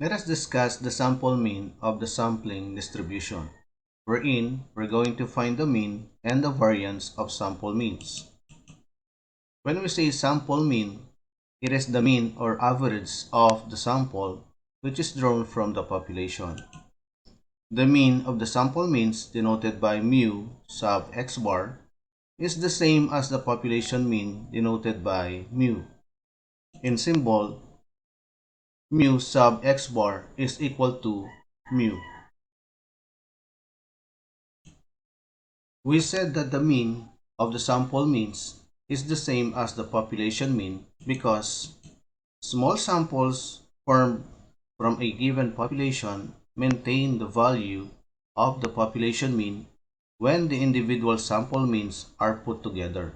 Let us discuss the sample mean of the sampling distribution, wherein we're going to find the mean and the variance of sample means. When we say sample mean, it is the mean or average of the sample which is drawn from the population. The mean of the sample means, denoted by mu sub x bar, is the same as the population mean, denoted by mu. In symbol, mu sub x bar is equal to mu. We said that the mean of the sample means is the same as the population mean because small samples formed from a given population maintain the value of the population mean when the individual sample means are put together.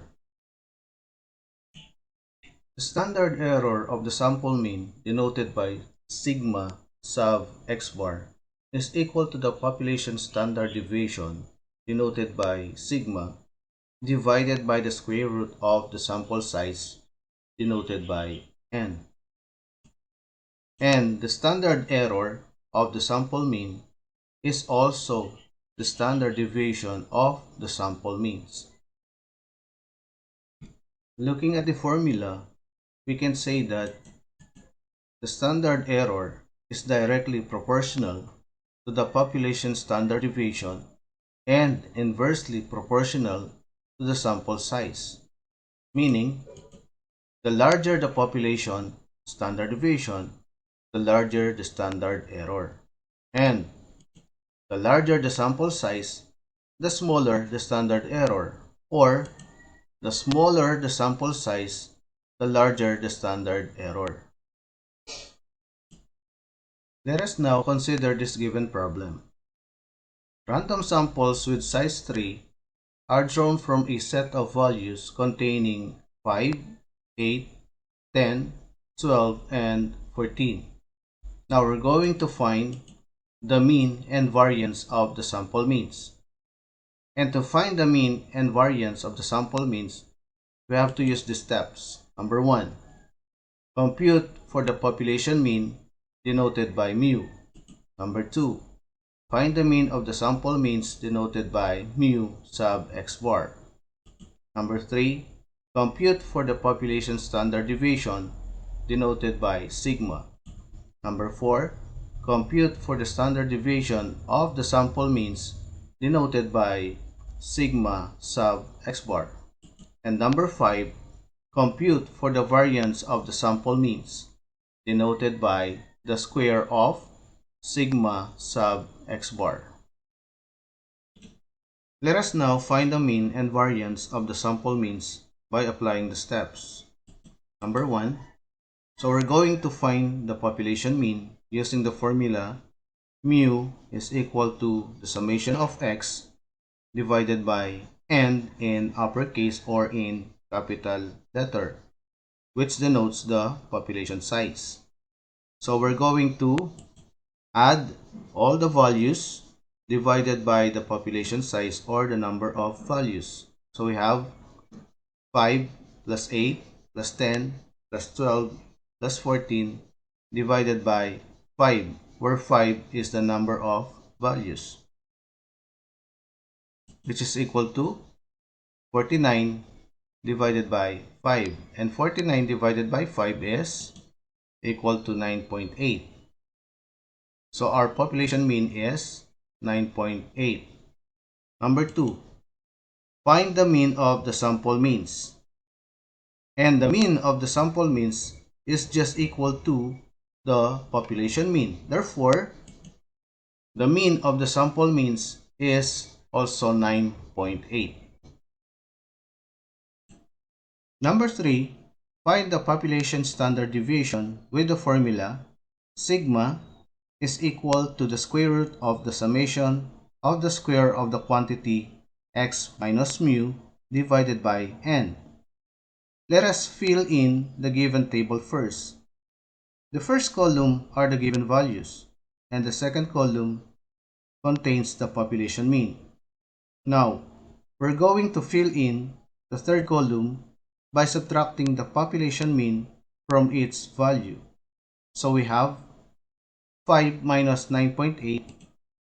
The standard error of the sample mean, denoted by sigma sub x bar, is equal to the population standard deviation, denoted by sigma, divided by the square root of the sample size, denoted by n. And the standard error of the sample mean is also the standard deviation of the sample means. Looking at the formula, we can say that the standard error is directly proportional to the population standard deviation and inversely proportional to the sample size, meaning the larger the population standard deviation, the larger the standard error, and the larger the sample size, the smaller the standard error, or the smaller the sample size, the larger the standard error. Let us now consider this given problem. Random samples with size 3 are drawn from a set of values containing 5, 8, 10, 12, and 14. Now we're going to find the mean and variance of the sample means. And to find the mean and variance of the sample means, we have to use the steps. Number 1, compute for the population mean, denoted by mu. Number 2, find the mean of the sample means, denoted by mu sub x bar. Number 3, compute for the population standard deviation, denoted by sigma. Number 4, compute for the standard deviation of the sample means, denoted by sigma sub x bar. And number 5, compute for the variance of the sample means, denoted by the square of sigma sub x bar. Let us now find the mean and variance of the sample means by applying the steps. Number 1, so we're going to find the population mean using the formula mu is equal to the summation of x divided by n in uppercase or in capital letter, which denotes the population size. So we're going to add all the values divided by the population size or the number of values. So we have 5 plus 8 plus 10 plus 12 plus 14 divided by 5, where 5 is the number of values, which is equal to 49 divided by 5. And 49 divided by 5 is equal to 9.8. So our population mean is 9.8. Number 2, find the mean of the sample means. And the mean of the sample means is just equal to the population mean. Therefore, the mean of the sample means is also 9.8. Number 3, find the population standard deviation with the formula sigma is equal to the square root of the summation of the square of the quantity x minus mu divided by n. Let us fill in the given table first. The first column are the given values, and the second column contains the population mean. Now, we're going to fill in the third column by subtracting the population mean from its value. So we have 5 minus 9.8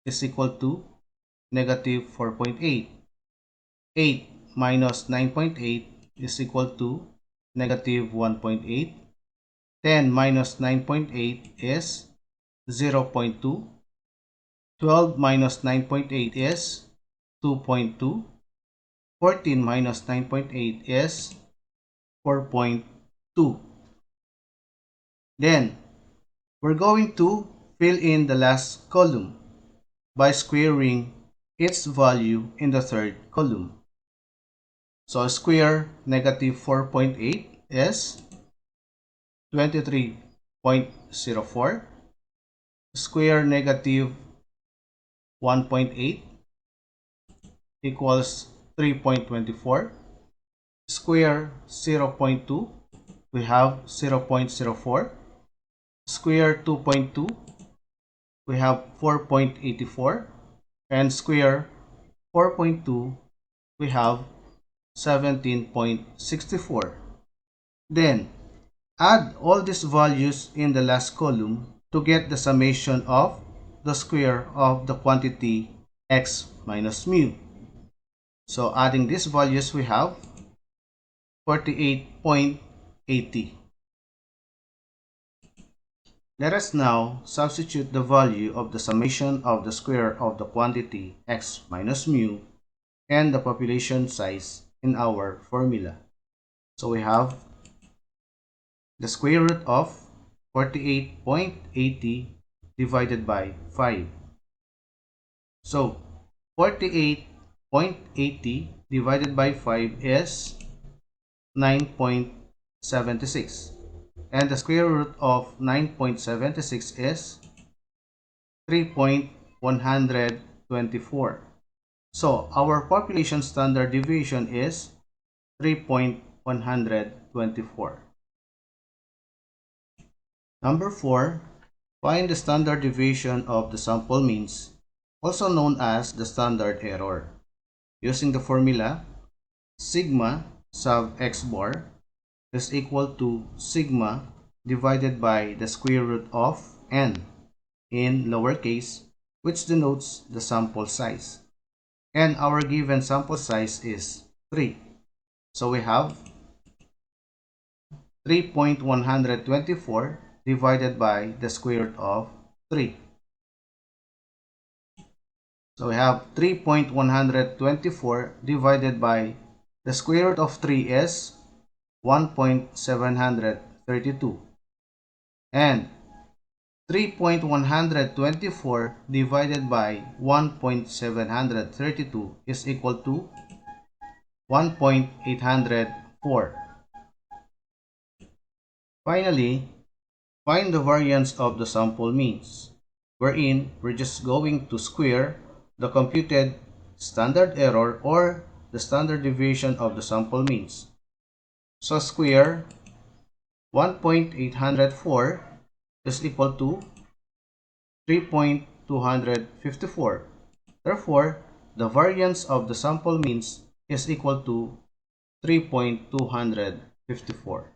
is equal to negative 4.8. 8 minus 9.8 is equal to negative 1.8. 10 minus 9.8 is 0.2. 12 minus 9.8 is 2.2. 14 minus 9.8 is 4.2. Then, we're going to fill in the last column by squaring its value in the third column. So, square negative 4.8 is 23.04. Square negative 1.8 equals 3.24. Square 0.2, we have 0.04. Square 2.2, we have 4.84. And square 4.2, we have 17.64. Then, add all these values in the last column to get the summation of the square of the quantity x minus mu. So adding these values, we have 48.80. Let us now substitute the value of the summation of the square of the quantity x minus mu and the population size in our formula. So we have the square root of 48.80 divided by 5. So 48.80 divided by 5 is 9.76. And the square root of 9.76 is 3.124. So our population standard deviation is 3.124. Number 4, find the standard deviation of the sample means, also known as the standard error. Using the formula, sigma sub x bar is equal to sigma divided by the square root of n in lowercase, which denotes the sample size. And our given sample size is 3. So we have 3.124 divided by the square root of 3. So we have 3.124 divided by the square root of 3 is 1.732. And 3.124 divided by 1.732 is equal to 1.804. Finally, find the variance of the sample means, wherein we're just going to square the computed standard error or the standard deviation of the sample means. So square 1.804 is equal to 3.254. Therefore, the variance of the sample means is equal to 3.254.